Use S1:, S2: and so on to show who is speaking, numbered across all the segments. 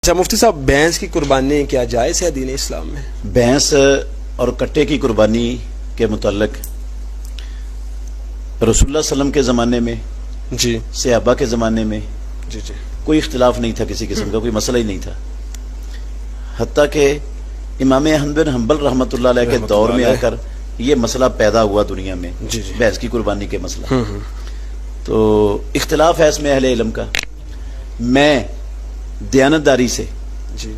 S1: اچھا مفتی صاحب، بھینس کی قربانی کیا جائز ہے دین اسلام میں؟
S2: بھینس اور کٹے کی قربانی کے متعلق رسول اللہ صلی اللہ علیہ وسلم کے زمانے میں،
S1: جی
S2: صحابہ کے زمانے میں
S1: جی جی
S2: کوئی اختلاف نہیں تھا، کسی قسم کا کوئی مسئلہ ہی نہیں تھا، حتیٰ کہ امام احمد بن حنبل رحمۃ اللہ علیہ کے دور میں آ کر یہ مسئلہ پیدا ہوا دنیا میں،
S1: جی جی
S2: بھینس کی قربانی کے مسئلہ۔ تو اختلاف ہے اس میں اہل علم کا۔ میں دیانتداری سے
S1: جی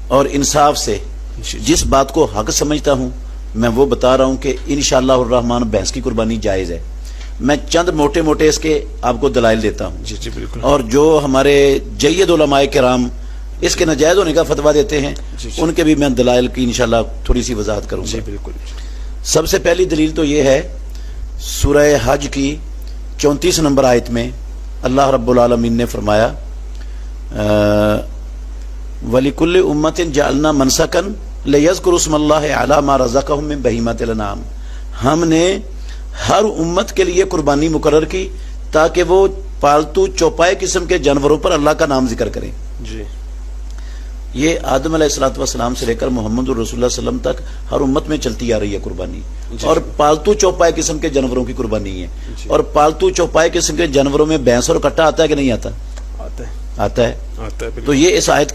S2: اور انصاف سے جس بات کو حق سمجھتا ہوں میں وہ بتا رہا ہوں کہ انشاءاللہ الرحمن بھینس کی قربانی جائز ہے۔ میں چند موٹے موٹے اس کے آپ کو دلائل دیتا ہوں،
S1: جی جی بالکل،
S2: اور جو ہمارے جید علماء کرام اس کے ناجائز ہونے کا فتویٰ دیتے ہیں
S1: جی
S2: ان کے بھی میں دلائل کی انشاءاللہ تھوڑی سی وضاحت کروں
S1: جی
S2: گا۔
S1: بالکل۔
S2: سب سے پہلی دلیل تو یہ ہے سورہ حج کی 34 نمبر آیت میں اللہ رب العالمین نے فرمایا وَلِكُلِّ أُمَّةٍ جَعَلْنَا مَنْسَكًا لِيَذْكُرُوا اسْمَ اللَّهِ عَلَى مَا رَزَقَهُم مِّن بَهِيمَةِ الْأَنْعَامِ، ہم نے ہر امت کے لیے قربانی مقرر کی تاکہ وہ پالتو چوپائے قسم کے جانوروں پر اللہ کا نام ذکر کریں۔
S1: جی
S2: یہ آدم علیہ السلام سے لے کر محمد رسول اللہ صلی اللہ علیہ وسلم تک ہر امت میں چلتی آ رہی ہے قربانی، اور پالتو چوپائے قسم کے جانوروں کی قربانی ہے۔ اور پالتو چوپائے قسم کے جانوروں میں بھینس اور کٹا آتا ہے کہ نہیں آتا؟
S1: آتا ہے
S2: آتا ہے۔
S1: آتا ہے
S2: تو یہ اس آیت